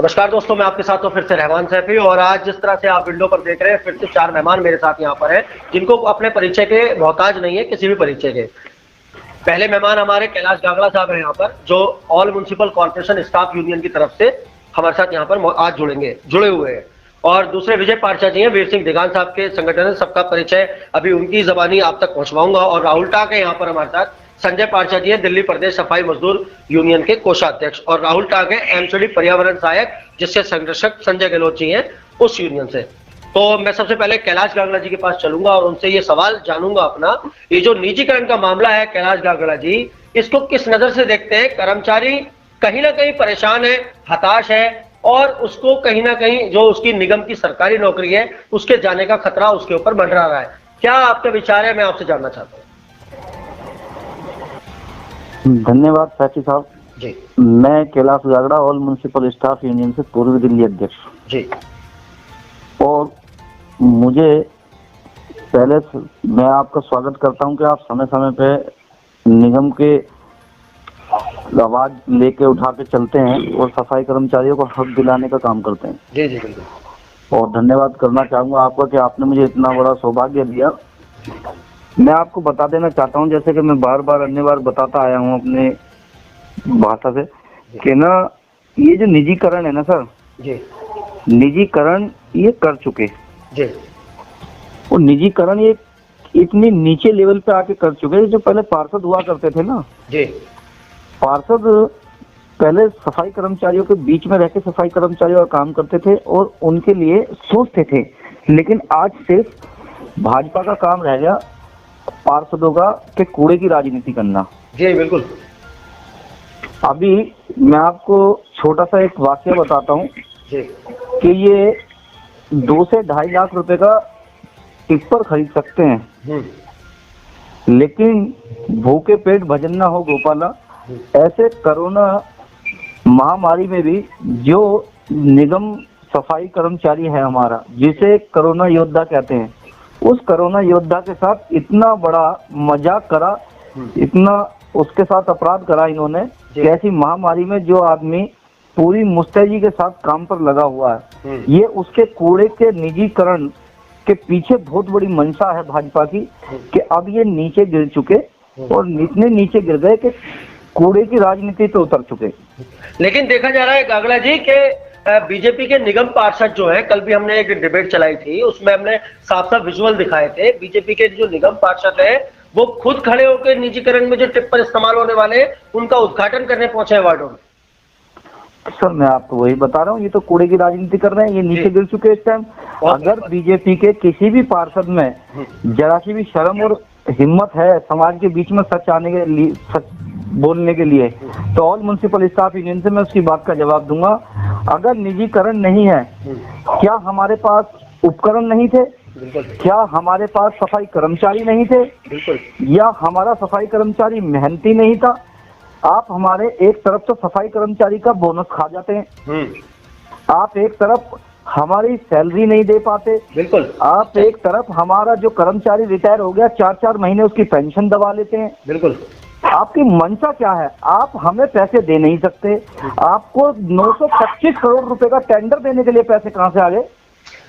नमस्कार दोस्तों, मैं आपके साथ हूं फिर से रहमान सैफी। और आज जिस तरह से आप विंडो पर देख रहे हैं, फिर से 4 मेहमान मेरे साथ यहाँ पर हैं जिनको अपने परिचय के मोहताज नहीं है, किसी भी परिचय के। पहले मेहमान हमारे कैलाश गागड़ा साहब हैं यहाँ पर, जो all municipal corporation staff union की तरफ से हमारे साथ यहाँ पर आज जुड़े हुए हैं। और दूसरे विजय पारचा जी हैं, वीर सिंह दिगान साहब के संगठन है। सबका परिचय अभी उनकी जबानी आप तक पहुंचवाऊंगा। और राहुल टाक है यहाँ पर हमारे साथ, संजय पारचा जी है, दिल्ली प्रदेश सफाई मजदूर यूनियन के कोषाध्यक्ष। और राहुल टाक है एमसीडी पर्यावरण सहायक, जिससे संरक्षक संजय गहलोत जी हैं उस यूनियन से। तो मैं सबसे पहले कैलाश गागड़ा जी के पास चलूंगा और उनसे ये सवाल जानूंगा अपना, ये जो निजीकरण का मामला है कैलाश गागड़ा जी, इसको किस नजर से देखते हैं? कर्मचारी कहीं ना कहीं परेशान है, हताश है, और उसको कहीं ना कहीं जो उसकी निगम की सरकारी नौकरी है उसके जाने का खतरा उसके ऊपर मंडरा रहा है। क्या आपका विचार है, मैं आपसे जानना चाहता हूँ। धन्यवाद सैफी साहब जी। मैं Kailash Gagda all municipal staff union से पूर्वी दिल्ली अध्यक्ष जी। और मुझे पहले मैं आपका स्वागत करता हूं कि आप समय समय पे निगम के आवाज लेके उठा के चलते हैं और सफाई कर्मचारियों को हक दिलाने का काम करते हैं। जी जी बिल्कुल। और धन्यवाद करना चाहूंगा आपका कि आपने मुझे इतना बड़ा सौभाग्य दिया। मैं आपको बता देना चाहता हूं, जैसे कि मैं बार बार अन्य बार बताता आया हूं अपने भाषा से, कि ना ये जो निजीकरण है ना सर जी, निजीकरण ये कर चुके जी। और निजीकरण ये इतनी नीचे लेवल पे आके कर चुके। जो पहले पार्षद हुआ करते थे ना जी, पार्षद पहले सफाई कर्मचारियों के बीच में रह के सफाई कर्मचारियों का काम करते थे और उनके लिए सोचते थे। लेकिन आज सिर्फ भाजपा का काम रह गया पार्षदों का के कूड़े की राजनीति करना। जी बिल्कुल। अभी मैं आपको छोटा सा एक वाक्य बताता हूँ कि ये 2 से 2.5 लाख रुपए का टिप्पर खरीद सकते हैं, लेकिन भूखे पेट भजन ना हो गोपाला। ऐसे कोरोना महामारी में भी जो निगम सफाई कर्मचारी है हमारा, जिसे कोरोना योद्धा कहते हैं, उस कोरोना योद्धा के साथ इतना बड़ा मजाक करा, इतना उसके साथ अपराध करा इन्होंने कि ऐसी महामारी में जो आदमी पूरी मुस्तैदी के साथ काम पर लगा हुआ है, ये उसके कूड़े के निजीकरण के पीछे बहुत बड़ी मंशा है भाजपा की कि अब ये नीचे गिर चुके और इतने नीचे गिर गए कि कूड़े की राजनीति पे उतर चुके। लेकिन देखा जा रहा है गागड़ा जी के बीजेपी के निगम पार्षद जो है, कल भी हमने एक डिबेट चलाई थी, उसमें हमने साफ साफ विजुअल दिखाए थे। बीजेपी के जो निगम पार्षद है वो खुद खड़े होकर निजीकरण में जो टिप्पर इस्तेमाल होने वाले हैं उनका उद्घाटन करने पहुंचे वार्डों में। सर मैं आपको वही बता रहा हूँ, ये तो कूड़े की राजनीति कर रहे हैं, ये नीचे गिर चुके इस टाइम। अगर बीजेपी के किसी भी पार्षद में जरा सी भी शर्म और हिम्मत है समाज के बीच में सच आने के लिए, सच बोलने के लिए, तो ऑल म्युनिसिपल स्टाफ यूनियन से मैं उसकी बात का जवाब दूंगा। अगर निजीकरण नहीं है, क्या हमारे पास उपकरण नहीं थे? क्या हमारे पास सफाई कर्मचारी नहीं थे? या हमारा सफाई कर्मचारी मेहनती नहीं था? आप हमारे एक तरफ तो सफाई कर्मचारी का बोनस खा जाते हैं, आप एक तरफ हमारी सैलरी नहीं दे पाते, बिल्कुल आप एक तरफ हमारा जो कर्मचारी रिटायर हो गया 4-4 महीने उसकी पेंशन दबा लेते हैं। बिल्कुल आपकी मंशा क्या है? आप हमें पैसे दे नहीं सकते। आपको 925 करोड़ रुपए का टेंडर देने के लिए पैसे कहां से आ गए?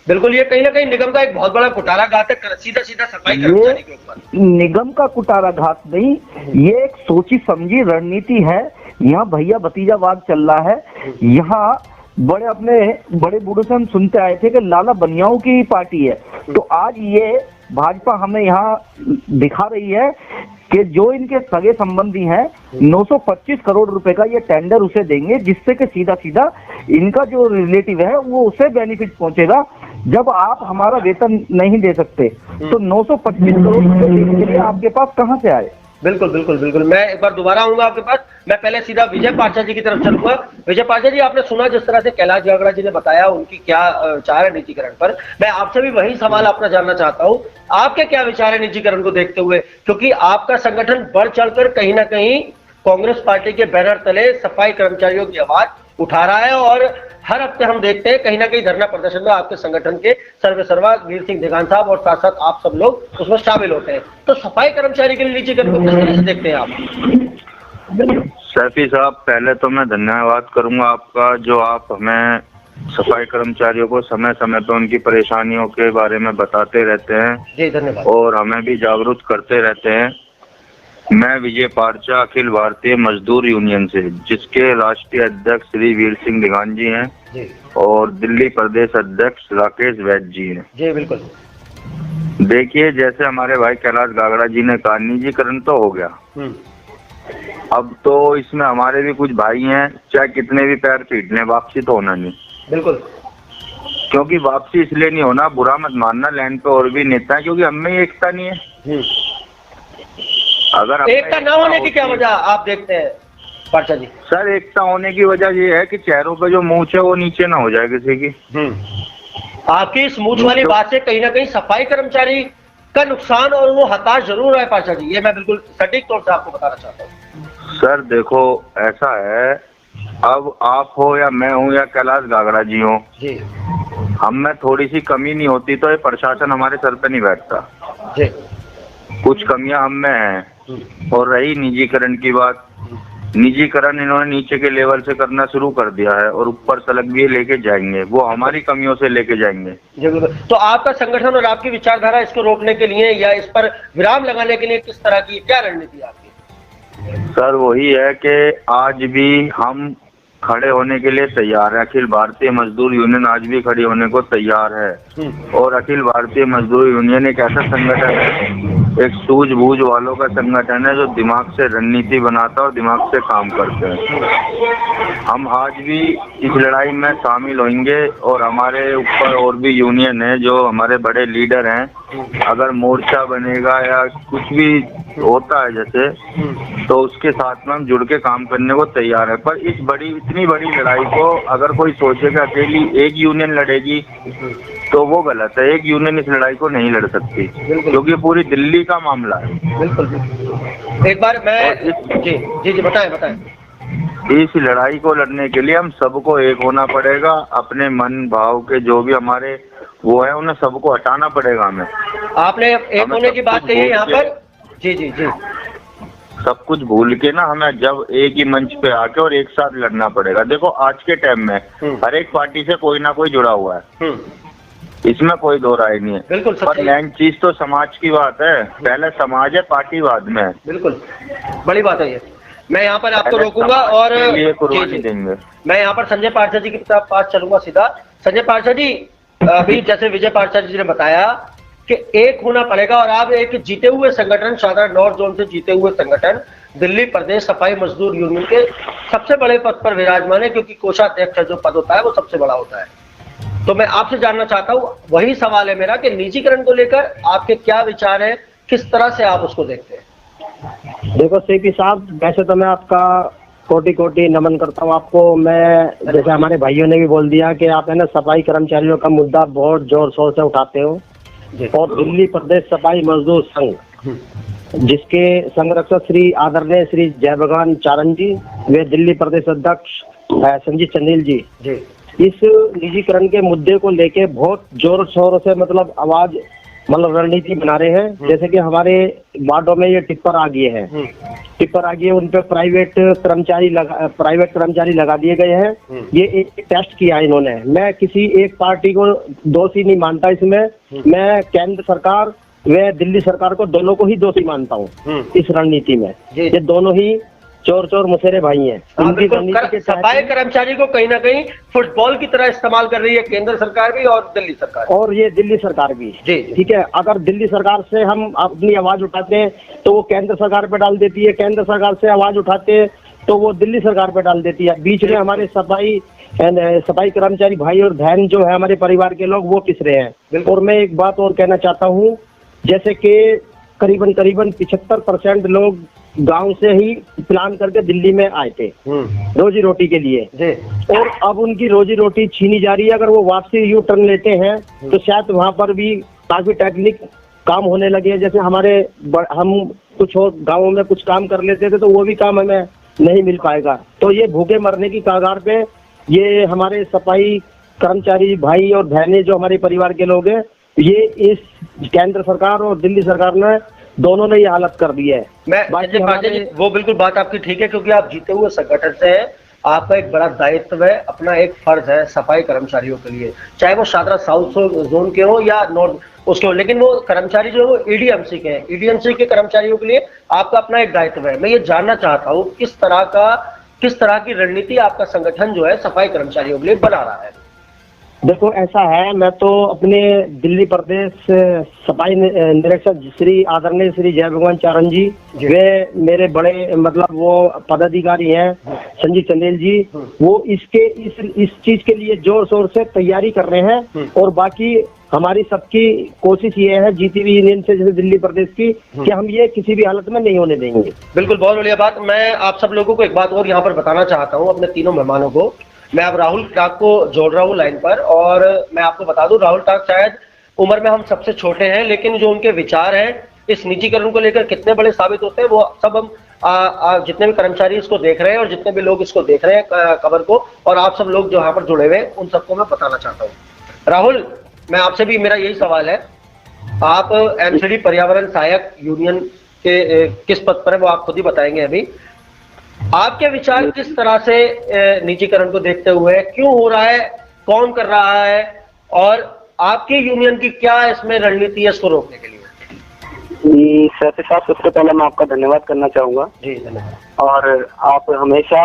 बिल्कुल, ये कहीं ना कहीं निगम का एक बहुत बड़ा कुटाराघात है, सीधा सीधा सफाई कर्मचारी के ऊपर। निगम का कुटाराघात नहीं, ये एक सोची समझी रणनीति है। यहाँ भैया भतीजावाद चल रहा है। यहाँ बड़े बूढ़ों से हम सुनते आए थे कि लाला बनियाओं की पार्टी है, तो आज ये भाजपा हमें यहाँ दिखा रही है कि जो इनके सगे संबंधी हैं 925 करोड़ रुपए का ये टेंडर उसे देंगे, जिससे कि सीधा सीधा इनका जो रिलेटिव है वो उसे बेनिफिट पहुंचेगा। जब आप हमारा वेतन नहीं दे सकते तो 925 करोड़ रुपए देने के लिए आपके पास कहां से आए? बिल्कुल बिल्कुल बिल्कुल। मैं एक बार दोबारा आऊंगा आपके पास। मैं पहले सीधा विजय पारचा जी की तरफ चलूंगा। विजय पारचा जी, आपने सुना जिस तरह से कैलाश गागड़ा जी ने बताया उनकी क्या विचार है निजीकरण पर। मैं आपसे भी वही सवाल अपना जानना चाहता हूं, आपके क्या विचार है निजीकरण को देखते हुए? क्योंकि आपका संगठन बढ़ चढ़कर कहीं ना कहीं कांग्रेस पार्टी के बैनर तले सफाई कर्मचारियों की आवाज उठा रहा है, और हर हफ्ते हम देखते हैं कहीं ना कहीं धरना प्रदर्शन में आपके संगठन के सर्वेसर्वा वीर सिंह दिगान साहब और साथ साथ आप सब लोग उसमें शामिल होते हैं। तो सफाई कर्मचारी के लिए निजीकरण को किस तरह से देखते हैं आप? सैफी साहब, पहले तो मैं धन्यवाद करूंगा आपका, जो आप हमें सफाई कर्मचारियों को समय समय पर उनकी परेशानियों के बारे में बताते रहते हैं जी धन्यवाद। और हमें भी जागरूक करते रहते हैं। मैं विजय पारचा, अखिल भारतीय मजदूर यूनियन से, जिसके राष्ट्रीय अध्यक्ष श्री वीर सिंह दिगान जी हैं जी और दिल्ली प्रदेश अध्यक्ष राकेश वैद जी हैं। जी बिल्कुल। देखिए, जैसे हमारे भाई कैलाश गागड़ा जी ने कहा, निजीकरण तो हो गया, अब तो इसमें हमारे भी कुछ भाई हैं, चाहे कितने भी पैर पीट लें, वापसी तो होना नहीं। बिल्कुल। क्योंकि वापसी इसलिए नहीं होना, बुरा मत मानना, लैंड पे और भी नेता है, क्योंकि हमें एकता नहीं है। अगर एकता न होने की क्या वजह आप देखते हैं पारचा जी? सर, एकता होने की वजह ये है कि चेहरों पे जो मूंछ है वो नीचे ना हो जाए किसी की। आपकी इस मूंछ वाली बात से कहीं ना कहीं सफाई कर्मचारी का नुकसान और वो हताश जरूर है पारचा जी, ये मैं बिल्कुल सटीक तौर से आपको बताना चाहता हूँ। सर देखो, ऐसा है, अब आप हो या मैं हूँ या कैलाश गागड़ा जी हो जी, हम में थोड़ी सी कमी नहीं होती तो ये प्रशासन हमारे सर पे नहीं बैठता जी। कुछ कमियां हम में हैं। और रही निजीकरण की बात, निजीकरण इन्होंने नीचे के लेवल से करना शुरू कर दिया है और ऊपर तलक भी लेके जाएंगे, वो हमारी कमियों से लेके जाएंगे। जरूर। तो आपका संगठन और आपकी विचारधारा इसको रोकने के लिए या इस पर विराम लगाने के लिए किस तरह की, क्या रणनीति है आपकी? सर वही है कि आज भी हम खड़े होने के लिए तैयार है। अखिल भारतीय मजदूर यूनियन आज भी खड़ी होने को तैयार है। और अखिल भारतीय मजदूर यूनियन एक ऐसा संगठन है, एक सूझबूझ वालों का संगठन है, जो दिमाग से रणनीति बनाता है और दिमाग से काम करते हैं। हम आज भी इस लड़ाई में शामिल होंगे और हमारे ऊपर और भी यूनियन है, जो हमारे बड़े लीडर हैं। अगर मोर्चा बनेगा या कुछ भी होता है जैसे, तो उसके साथ में हम जुड़ के काम करने को तैयार है। पर इस इतनी बड़ी लड़ाई को अगर कोई सोचेगा अकेली एक यूनियन लड़ेगी तो वो गलत है। एक यूनियन इस लड़ाई को नहीं लड़ सकती, क्योंकि पूरी दिल्ली का मामला है। बिल्कुल। एक बार मैं जी बताएं। इस लड़ाई को लड़ने के लिए हम सबको एक होना पड़ेगा। अपने मन भाव के जो भी हमारे वो है, उन्हें सबको हटाना पड़ेगा हमें। आपने एक होने की बात कही है यहाँ पर। जी। सब कुछ भूल के ना हमें जब एक ही मंच पे आके और एक साथ लड़ना पड़ेगा। देखो, आज के टाइम में हर एक पार्टी से कोई ना कोई जुड़ा हुआ है, इसमें कोई दो राय नहीं है। बिल्कुल। पर मेन चीज तो समाज की बात है, पहले समाज है, पार्टी बाद में। बिल्कुल, बड़ी बात है ये। मैं यहाँ पर आपको रोकूंगा और कुर्बानी देंगे। मैं यहाँ पर संजय पारचा जी के पास चलूंगा सीधा। संजय पारचा जी, अभी जैसे विजय पारचा जी ने बताया कि एक होना पड़ेगा और आप एक जीते हुए संगठन, शाहदरा नॉर्थ जोन से जीते हुए संगठन, दिल्ली प्रदेश सफाई मजदूर यूनियन के सबसे बड़े पद पर विराजमान है, क्योंकि कोषाध्यक्ष जो पद होता है वो सबसे बड़ा होता है। तो मैं आपसे जानना चाहता हूँ, वही सवाल है मेरा कि निजीकरण को लेकर आपके क्या विचार है, किस तरह से आप उसको देखते हैं? देखो सीपी साहब, वैसे तो मैं आपका कोटि कोटि नमन करता हूँ आपको। मैं जैसे हमारे भाइयों ने भी बोल दिया कि आप है ना सफाई कर्मचारियों का मुद्दा बहुत जोर शोर से उठाते हो। और दिल्ली प्रदेश सफाई मजदूर संघ, जिसके संरक्षक श्री आदरणीय श्री जय भगवान चारण जी, वे दिल्ली प्रदेश अध्यक्ष संजीत चंदेल जी, इस निजीकरण के मुद्दे को लेके बहुत जोर शोर से मतलब आवाज रणनीति बना रहे हैं। जैसे कि हमारे वार्डों में ये टिप्पर आ गए हैं, उन पे प्राइवेट कर्मचारी लगा दिए गए हैं। ये एक टेस्ट किया है इन्होंने। मैं किसी एक पार्टी को दोषी नहीं मानता इसमें, मैं केंद्र सरकार व दिल्ली सरकार को, दोनों को ही दोषी मानता हूँ इस रणनीति में। ये दोनों ही चोर मुसेरे भाई हैं। सफाई कर्मचारी को कहीं ना कहीं फुटबॉल की तरह इस्तेमाल कर रही है केंद्र सरकार भी और दिल्ली सरकार, और ये दिल्ली सरकार भी। ठीक है, अगर दिल्ली सरकार से हम अपनी आवाज उठाते हैं तो वो केंद्र सरकार पे डाल देती है, केंद्र सरकार से आवाज उठाते हैं तो वो दिल्ली सरकार पे डाल देती है। बीच में हमारे सफाई कर्मचारी भाई और बहन जो है, हमारे परिवार के लोग, वो पिछड़े हैं। और मैं एक बात और कहना चाहता हूँ, जैसे कि करीबन 75% लोग गांव से ही प्लान करके दिल्ली में आए थे रोजी रोटी के लिए, और अब उनकी रोजी रोटी छीनी जा रही है। अगर वो वापसी यू टर्न लेते हैं तो शायद वहां पर भी काफी टेक्निक काम होने लगे हैं। जैसे हम कुछ और गाँवों में कुछ काम कर लेते थे तो वो भी काम हमें नहीं मिल पाएगा। तो ये भूखे मरने की कगार पे ये हमारे सफाई कर्मचारी भाई और बहनें जो हमारे परिवार के लोग हैं, ये इस केंद्र सरकार और दिल्ली सरकार ने दोनों ने ये हालत कर दी है। मैं बाकी संजय पांडे जी, वो बिल्कुल बात आपकी ठीक है, क्योंकि आप जीते हुए संगठन से हैं, आपका एक बड़ा दायित्व है, अपना एक फर्ज है सफाई कर्मचारियों के लिए, चाहे वो शादरा साउथ जोन के हो या नॉर्थ उसके हो, लेकिन वो कर्मचारी जो है वो ईडीएमसी के हैं, ईडीएमसी के कर्मचारियों के लिए आपका अपना एक दायित्व है। मैं ये जानना चाहता हूँ किस तरह की रणनीति आपका संगठन जो है सफाई कर्मचारियों के लिए बना रहा है। देखो ऐसा है, मैं तो अपने दिल्ली प्रदेश सफाई निरीक्षक श्री आदरणीय श्री जय भगवान चारण जी, वे मेरे बड़े मतलब वो पदाधिकारी हैं संजीव चंदेल जी, वो इस चीज के लिए जोर शोर से तैयारी कर रहे हैं। और बाकी हमारी सबकी कोशिश ये है जीती हुई यूनियन से, जैसे दिल्ली प्रदेश की, कि हम ये किसी भी हालत में नहीं होने देंगे। बिल्कुल, बहुत बढ़िया बात। मैं आप सब लोगों को एक बात और यहाँ पर बताना चाहता हूँ, अपने तीनों मेहमानों को। मैं अब राहुल टाक को जोड़ रहा हूँ लाइन पर, और मैं आपको बता दूं राहुल टाक शायद उम्र में हम सबसे छोटे हैं, लेकिन जो उनके विचार हैं इस निजीकरण को लेकर कितने बड़े साबित होते हैं वो सब हम जितने भी कर्मचारी इसको देख रहे हैं और जितने भी लोग इसको देख रहे हैं खबर को, और आप सब लोग जो यहाँ पर जुड़े हुए हैं उन सबको मैं बताना चाहता हूँ। राहुल, मैं आपसे भी मेरा यही सवाल है, आप एमसीडी पर्यावरण सहायक यूनियन के किस पद पर है वो आप खुद ही बताएंगे अभी। आपके विचार किस तरह से निजीकरण को देखते हुए, क्यों हो रहा है, कौन कर रहा है, और आपकी यूनियन की क्या इसमें रणनीति है इसको रोकने के लिए? जी सर साहब, सबसे पहले मैं आपका धन्यवाद करना चाहूंगा। जी धन्यवाद। और आप हमेशा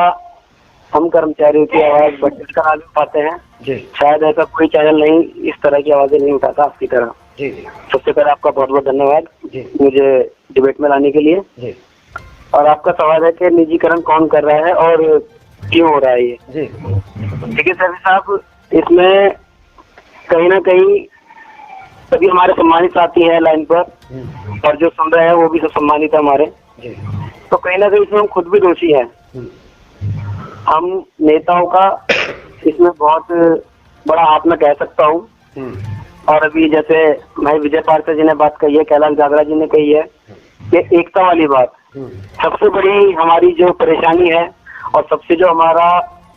हम कर्मचारियों की आवाज बढ़कर करा भी पाते हैं। जी, शायद ऐसा कोई चैनल नहीं इस तरह की आवाजें नहीं उठाता आपकी तरह। जी जी सबसे पहले आपका बहुत बहुत धन्यवाद जी मुझे डिबेट में लाने के लिए। जी और आपका सवाल है कि निजीकरण कौन कर रहा है और क्यों हो रहा है ये। जी। देखिए सर साहब, इसमें कहीं ना कहीं सभी हमारे सम्मानित साथी हैं लाइन पर, और जो सुन रहे हैं वो भी सब सम्मानित है हमारे। जी। तो कहीं ना कहीं इसमें हम खुद भी दोषी हैं। हम नेताओं का इसमें बहुत बड़ा हाथ मैं कह सकता हूँ। और अभी जैसे भाई विजय पार्षद जी ने बात कही है, कैलाश गागरा जी ने कही है कि एकता वाली बात सबसे बड़ी हमारी जो परेशानी है और सबसे जो हमारा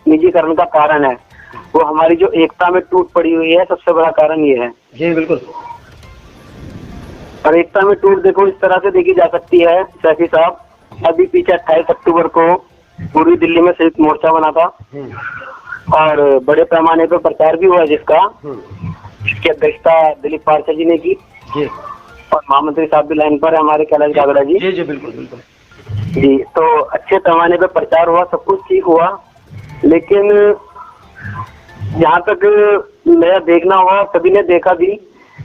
निजीकरण का कारण है वो हमारी जो एकता में टूट पड़ी हुई है, सबसे बड़ा कारण ये है। जी बिल्कुल। और एकता में टूट देखो इस तरह से देखी जा सकती है सैफी साहब, अभी पीछे 28 अक्टूबर को पूर्वी दिल्ली में संयुक्त मोर्चा बना था और बड़े पैमाने पर प्रचार भी हुआ जिसकी अध्यक्षता दिलीप पार्षद जी ने की। जी। और महामंत्री साहब भी लाइन पर है हमारे कैलाश गागरा जी। जी जी बिल्कुल बिल्कुल। जी, तो अच्छे पैमाने पे प्रचार हुआ, सब कुछ ठीक हुआ, लेकिन जहाँ तक मेरा देखना हुआ सभी ने देखा भी,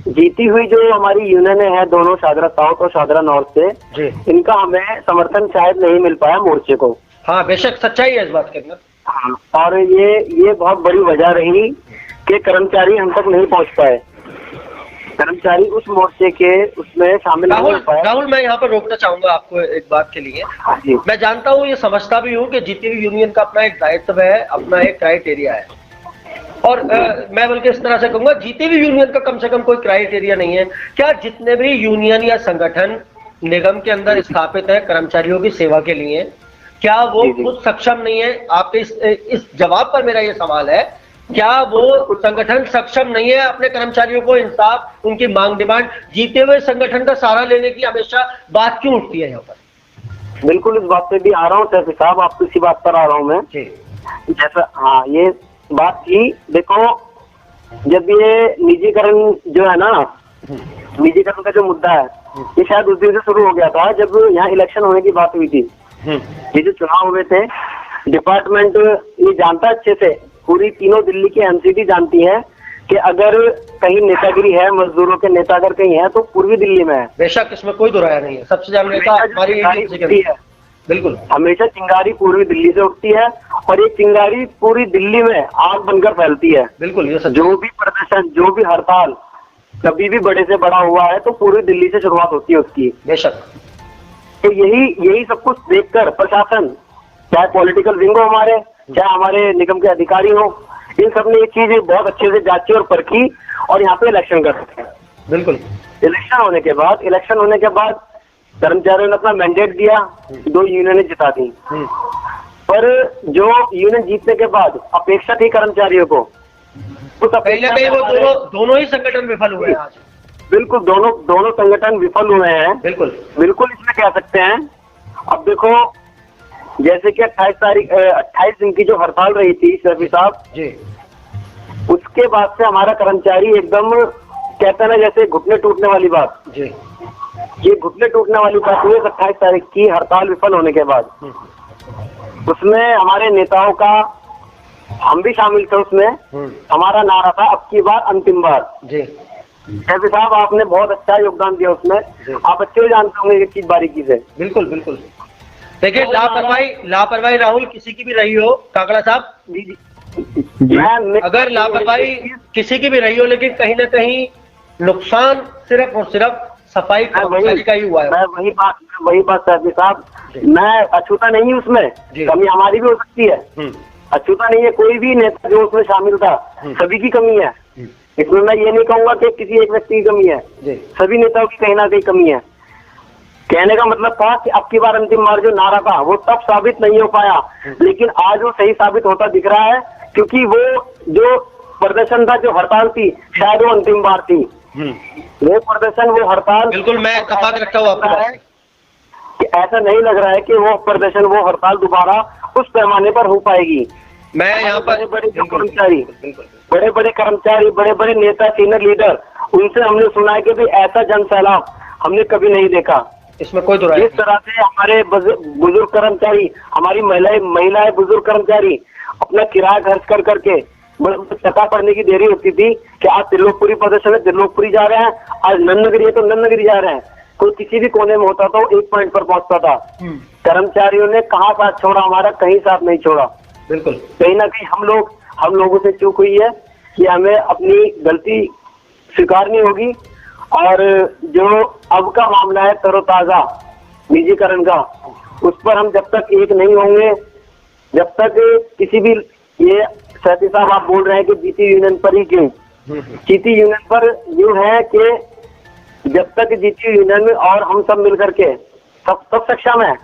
जीती हुई जो हमारी यूनियन है दोनों, शादरा साउथ और शादरा नॉर्थ से, इनका हमें समर्थन शायद नहीं मिल पाया मोर्चे को। हाँ बेशक सच्चाई है इस बात के अंदर। हाँ, और ये बहुत बड़ी वजह रही कि कर्मचारी हम तक नहीं पहुँच पाए, कर्मचारी उस मोर्चे के उसमें शामिल नहीं हो पाए। राहुल, मैं यहाँ पर रोकना चाहूंगा आपको एक बात के लिए। मैं जानता हूँ, ये समझता भी हूँ कि जीती हुई यूनियन का अपना एक दायित्व है, अपना एक क्राइटेरिया है, और मैं बल्कि इस तरह से कहूंगा जीती हुई यूनियन का कम से कम कोई क्राइटेरिया नहीं है। क्या जितने भी यूनियन या संगठन निगम के अंदर स्थापित है कर्मचारियों की सेवा के लिए, क्या वो खुद सक्षम नहीं है? आपके इस जवाब पर मेरा ये सवाल है, क्या वो संगठन सक्षम नहीं है अपने कर्मचारियों को इंसाफ, उनकी मांग डिमांड, जीते हुए संगठन का सहारा लेने की हमेशा बात क्यों उठती है यहाँ पर? बिल्कुल इस बात पे भी आ रहा हूँ सैफी साहब, आपकी इसी बात पर आ रहा हूँ मैं। जैसा हाँ, ये बात थी, देखो जब ये निजीकरण जो है ना, निजीकरण का जो मुद्दा है, ये शायद उस दिन से शुरू हो गया था जब यहाँ इलेक्शन होने की बात हुई थी। ये जो चुनाव हुए थे, डिपार्टमेंट ये जानता अच्छे से, पूरी तीनों दिल्ली की एमसीडी जानती है कि अगर कहीं नेतागिरी है, मजदूरों के नेता अगर कहीं है तो पूर्वी दिल्ली में है। बेशक, इसमें कोई दुराया नहीं है, सबसे ज्यादा नेता हमारी है। बिल्कुल, हमेशा चिंगारी पूर्वी दिल्ली से उठती है और ये चिंगारी पूरी दिल्ली में आग बनकर फैलती है। बिल्कुल, ये जो भी प्रदर्शन, जो भी हड़ताल कभी भी बड़े से बड़ा हुआ है तो पूरी दिल्ली से शुरुआत होती है उसकी। बेशक। तो यही सब कुछ देखकर प्रशासन, चाहे पॉलिटिकल विंग हो हमारे, चाहे हमारे निगम के अधिकारी हो, इन सब ने ये चीज बहुत अच्छे से जांची और परखी और यहाँ पे इलेक्शन कर सकते हैं। बिल्कुल। इलेक्शन होने के बाद कर्मचारियों ने अपना मैंडेट दिया, 2 यूनियनें जिता दी। पर जो यूनियन जीतने के बाद अपेक्षा थी कर्मचारियों को, तो कहीं ना कहीं वो दोनों ही संगठन विफल हुए आज। बिल्कुल दोनों संगठन विफल हुए हैं, बिल्कुल बिल्कुल इसमें कह सकते हैं। अब देखो जैसे कि 28 दिन की जो हड़ताल रही थी शफी साहब जी, उसके बाद से हमारा कर्मचारी एकदम कहते हैं ना जैसे घुटने टूटने वाली बात, जी, ये घुटने टूटने वाली बात हुई 28 तारीख की हड़ताल विफल होने के बाद। उसमें हमारे नेताओं का, हम भी शामिल थे उसमें, हमारा नारा था अब की बार अंतिम बार। जी, शफी साहब आपने बहुत अच्छा योगदान दिया उसमें, आप अच्छे से जानते होंगे ये चीज बारीकी से। बिल्कुल बिल्कुल। देखिए लापरवाही राहुल किसी की भी रही हो काकड़ा साहब, जी जी अगर लापरवाही किसी की भी रही हो, लेकिन कहीं ना कहीं नुकसान सिर्फ और सिर्फ सफाई कर्मचारी का ही हुआ है। मैं वही बात शफी साहब, मैं अछूता नहीं हूँ उसमें, कमी हमारी भी हो सकती है, अछूता नहीं है कोई भी नेता जो उसमें शामिल था, सभी की कमी है। इसमें मैं ये नहीं कहूंगा कि किसी एक व्यक्ति की कमी है, सभी नेताओं की कहीं ना कहीं कमी है। कहने का मतलब था कि अब की बार अंतिम बार जो नारा था वो तब साबित नहीं हो पाया, लेकिन आज वो सही साबित होता दिख रहा है, क्योंकि वो जो प्रदर्शन था, जो हड़ताल थी, शायद वो अंतिम बार थी। वो प्रदर्शन, वो हड़ताल, बिल्कुल मैं इत्तेफाक रखता हूँ आपकी बात से। कि ऐसा नहीं लग रहा है कि वो प्रदर्शन, वो हड़ताल दोबारा उस पैमाने पर हो पाएगी। मैं यहाँ पर बड़े कर्मचारी, बड़े बड़े नेता, सीनियर लीडर, उनसे हमने सुना है कि भाई ऐसा जन सैलाब हमने कभी नहीं देखा। इसमें कोई दुराई जिस तरह से हमारे बुजुर्ग कर्मचारी, हमारी महिलाएं बुजुर्ग कर्मचारी अपना किराया खर्च कर करके चक्का पड़ने की देरी होती थी कि आज त्रिलोकपुरी प्रदर्शन है, त्रिलोकपुरी जा रहे हैं, आज नन्नगिरी है तो नन्नगिरी जा रहे हैं, कोई किसी भी कोने में होता था वो एक पॉइंट पर पहुंचता था। कर्मचारियों ने कहाँ साथ छोड़ा, हमारा कहीं साथ नहीं छोड़ा। बिल्कुल कहीं ना कहीं हम लोगों से चूक हुई है कि हमें अपनी गलती स्वीकारनी होगी, और जो अब का मामला है तरोताजा निजीकरण का, उस पर हम जब तक एक नहीं होंगे, जब तक किसी भी, ये सैती साहब आप बोल रहे हैं कि जीती यूनियन पर ही क्यों, जीती यूनियन पर यूं है कि जब तक जीती यूनियन और हम सब मिलकर के सब सक्षम है,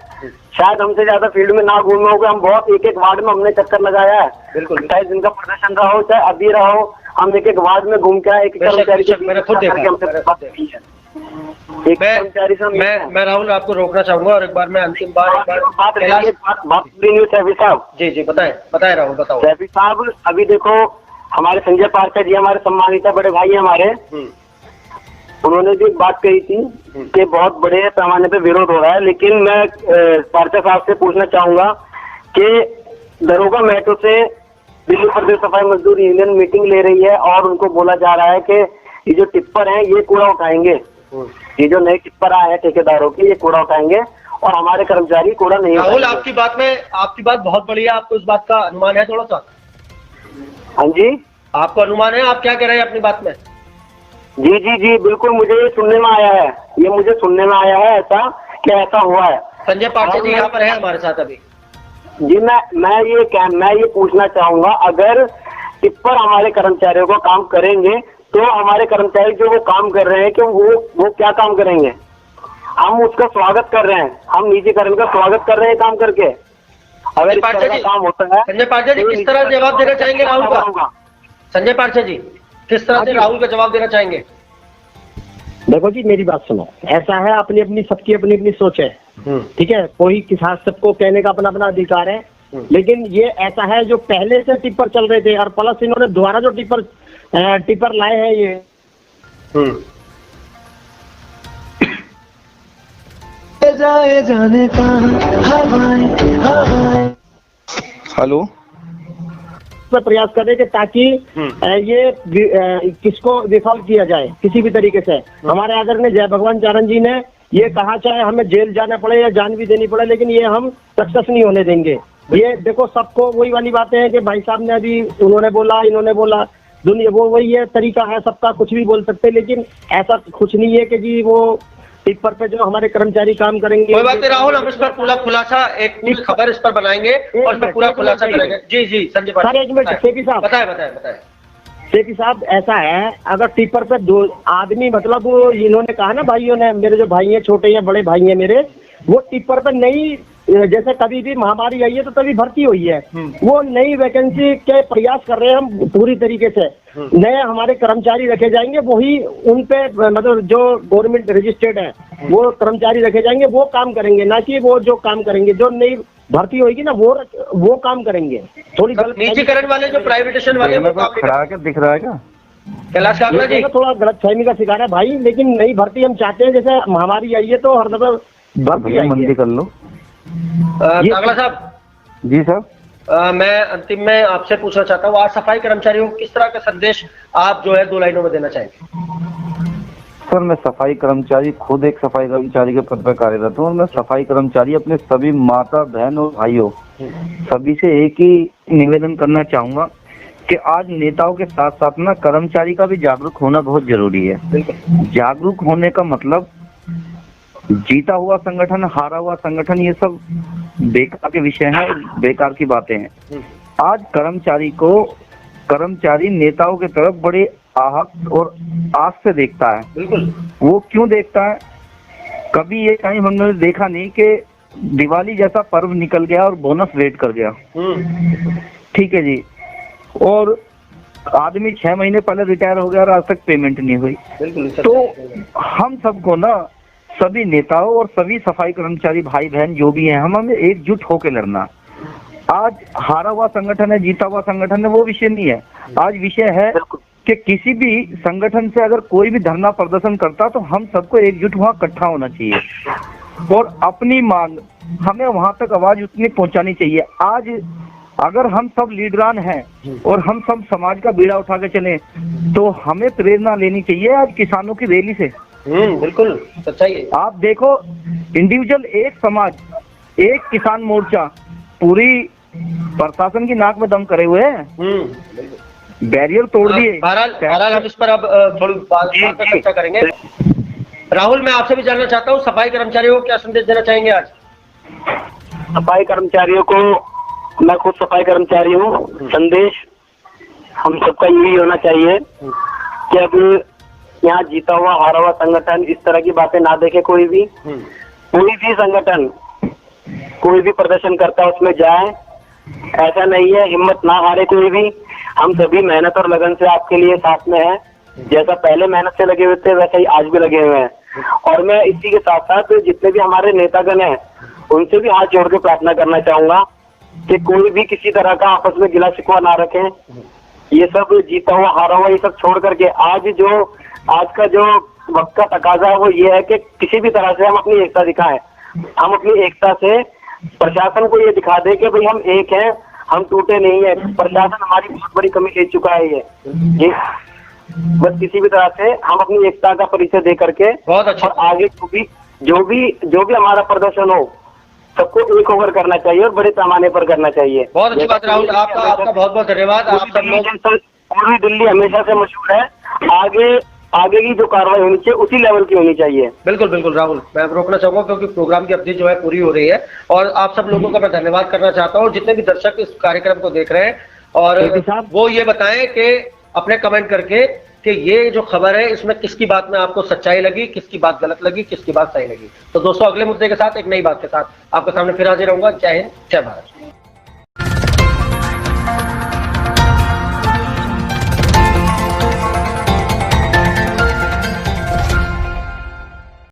शायद हमसे ज्यादा फील्ड में ना घूमे होंगे, हम बहुत एक वार्ड में हमने चक्कर लगाया है। बिल्कुल 28 दिन का प्रदर्शन रहा हो चाहे अभी रहा हो, हम एक वार्ड में घूम के आए, एक कर्मचारी से मैं राहुल आपको रोकना चाहूंगा, और एक बार मैं अंतिम बात साहब जी बताए राहुल, बताओ। सैफी साहब अभी देखो हमारे संजय पार्षद जी, हमारे सम्मानित बड़े भाई हैं हमारे, उन्होंने भी एक बात कही थी कि बहुत बड़े पैमाने पे विरोध हो रहा है, लेकिन मैं पार्षद साहब से पूछना चाहूंगा कि दरोगा मेट्रो से दिल्ली प्रदेश सफाई मजदूर यूनियन मीटिंग ले रही है और उनको बोला जा रहा है कि ये जो टिप्पर हैं ये कूड़ा उठाएंगे, ये जो नए टिप्पर आए हैं ठेकेदारों के, ये कूड़ा उठाएंगे और हमारे कर्मचारी कूड़ा नहीं उठाएंगे। राहुल आपकी बात बहुत बढ़िया है, आपको इस बात का अनुमान है थोड़ा सा? हाँ जी, आपको अनुमान है, आप क्या कह रहे हैं अपनी बात में? जी बिल्कुल, मुझे ये सुनने में आया है, ऐसा कि ऐसा हुआ है। संजय पार्षद जी यहाँ पर है हमारे साथ अभी। जी मैं ये पूछना चाहूंगा, अगर टिप्पर हमारे कर्मचारियों को काम करेंगे तो हमारे कर्मचारी जो वो काम कर रहे हैं कि वो क्या काम करेंगे? हम उसका स्वागत कर रहे हैं, हम निजीकरण का स्वागत कर रहे हैं काम करके। अगर इस तरह का काम होता है, संजय पार्षद जी किस तरह जवाब देना चाहेंगे राहुल का? संजय पार्षद जी किस तरह से राहुल का जवाब देना चाहेंगे? देखो जी मेरी बात सुनो, ऐसा है अपनी सबकी अपनी सोच है, ठीक है, कोई किसान, सबको कहने का अपना अपना अधिकार है, लेकिन ये ऐसा है जो पहले से टिप्पर चल रहे थे और प्लस इन्होंने दोबारा जो टिप्पर लाए हैं ये जाने का हेलो प्रयास करें कि ताकि ये किसको विफल किया जाए किसी भी तरीके से। हमारे आदरणीय जय भगवान चारण जी ने ये कहा, चाहे हमें जेल जाना पड़े या जान भी देनी पड़े, लेकिन ये हम सक्सेस नहीं होने देंगे। ये देखो सबको वही वाली बातें हैं कि भाई साहब ने अभी उन्होंने बोला, दुनिया वो वही है, तरीका है सबका, कुछ भी बोल सकते, लेकिन ऐसा कुछ नहीं है कि जी वो टिप्पर पे जो हमारे कर्मचारी काम करेंगे। कोई बात नहीं राहुल, हम इस पर पूरा खुलासा, एक खबर इस पर बनाएंगे और इस पर पूरा खुलासा करेंगे। जी संजय सर एक मिनट, सेठी साहब बताए। सेठी साहब ऐसा है, अगर टिप्पर पे 2 आदमी, मतलब इन्होंने कहा ना भाइयों ने, मेरे जो भाई हैं, छोटे या बड़े भाई हैं मेरे, वो टिप्पर पे नहीं जैसे कभी भी महामारी आई है तो तभी भर्ती हुई है, वो नई वैकेंसी के प्रयास कर रहे हैं हम पूरी तरीके से। नए हमारे कर्मचारी रखे जाएंगे, वही उन पे मतलब जो गवर्नमेंट रजिस्टर्ड है वो कर्मचारी रखे जाएंगे, वो काम करेंगे, ना कि वो जो काम करेंगे जो नई भर्ती होगी ना वो काम करेंगे। थोड़ी निजीकरण वाले जो प्राइवेटेशन वाले वो काम खड़ा के दिख रहा है क्या कैलाश कागला जी? थोड़ा गलत फहमी का शिकार है भाई, लेकिन नई भर्ती हम चाहते हैं। जैसे महामारी आई है तो हर दफा भर्ती आई मंदी है। कर लो। कागला साहब जी सर, मैं अंतिम में आपसे पूछना चाहता हूँ, आज सफाई कर्मचारियों को किस तरह का संदेश आप जो है 2 लाइनों में देना चाहेंगे? सर मैं सफाई कर्मचारी, खुद एक सफाई कर्मचारी के पद पर कार्यरत हूँ और मैं सफाई कर्मचारी अपने सभी माता बहन और भाइयों सभी से एक ही निवेदन करना चाहूंगा कि आज नेताओं के साथ साथ ना कर्मचारी का भी जागरूक होना बहुत जरूरी है। जागरूक होने का मतलब जीता हुआ संगठन, हारा हुआ संगठन, ये सब बेकार के विषय हैं, बेकार की बातें हैं। आज कर्मचारी नेताओं की तरफ बड़े आहत और आस से देखता है। बिल्कुल। वो क्यों देखता है? कभी ये कहीं हमने देखा नहीं कि दिवाली जैसा पर्व निकल गया और बोनस वेट कर गया। ठीक है जी, और आदमी 6 महीने पहले रिटायर हो गया और आज तक पेमेंट नहीं हुई। तो हम सबको ना, सभी नेताओं और सभी सफाई कर्मचारी भाई बहन जो भी हैं, हमें एकजुट होकर लड़ना। आज हारा हुआ संगठन है, जीता हुआ संगठन है, वो विषय नहीं है। आज विषय है कि किसी भी संगठन से अगर कोई भी धरना प्रदर्शन करता तो हम सबको एकजुट वहाँ इकट्ठा होना चाहिए और अपनी मांग हमें वहां तक आवाज उतनी पहुंचानी चाहिए। आज अगर हम सब लीडरान हैं और हम सब समाज का बीड़ा उठा के चले तो हमें प्रेरणा लेनी चाहिए आज किसानों की रैली से। बिल्कुल सच्चाई है। आप देखो, इंडिविजुअल एक समाज, एक किसान मोर्चा पूरी प्रशासन की नाक में दम करे हुए हैं, बैरियर तोड़ दिए। बहरहाल हम इस पर अब थोड़ी बात पर चर्चा करेंगे। राहुल, मैं आपसे भी जानना चाहता हूँ, सफाई कर्मचारियों को क्या संदेश देना चाहेंगे आज? सफाई कर्मचारियों को, मैं खुद सफाई कर्मचारी हूँ, संदेश हम सबका यही होना चाहिए कि अब यहाँ जीता हुआ हारा हुआ संगठन इस तरह की बातें ना देखे। कोई भी संगठन कोई भी प्रदर्शन करता है उसमें जाए, ऐसा नहीं है, हिम्मत ना हारे कोई भी। हम सभी मेहनत और लगन से आपके लिए साथ में हैं, जैसा पहले मेहनत से लगे हुए थे वैसे ही आज भी लगे हुए हैं। और मैं इसी के साथ साथ जितने भी हमारे नेतागण हैं उनसे भी हाथ जोड़ के प्रार्थना करना चाहूंगा कि कोई भी किसी तरह का आपस में गिला शिकवा ना रखें। ये सब जीता हुआ हारा हुआ ये सब छोड़ करके आज का जो वक्त का तकाजा है वो ये है कि किसी भी तरह से हम अपनी एकता दिखाएं। हम अपनी एकता से प्रशासन को ये दिखा दे कि भाई हम एक हैं, हम टूटे नहीं है। प्रशासन हमारी बहुत बड़ी कमी ले चुका है ये बस किसी भी तरह से हम अपनी एकता का परिचय दे करके बहुत अच्छा, और आगे जो भी हमारा प्रदर्शन हो सबको एक होकर करना चाहिए और बड़े पैमाने पर करना चाहिए। बहुत अच्छी बात राहुल, आपका बहुत बहुत धन्यवाद। आप सब लोग, पूरी दिल्ली हमेशा से मशहूर है, आगे की जो कार्रवाई होनी चाहिए उसी लेवल की होनी चाहिए। बिल्कुल बिल्कुल राहुल, मैं रोकना चाहूंगा क्योंकि प्रोग्राम की अवधि जो है पूरी हो रही है और आप सब लोगों का मैं धन्यवाद करना चाहता हूँ जितने भी दर्शक इस कार्यक्रम को देख रहे हैं, और वो ये बताएं कि अपने कमेंट करके कि ये जो खबर है इसमें किसकी बात में आपको सच्चाई लगी, किसकी बात गलत लगी, किसकी बात सही लगी। तो दोस्तों, अगले मुद्दे के साथ, एक नई बात के साथ आपके सामने फिर हाजिर रहूंगा। जय हिंद, जय भारत।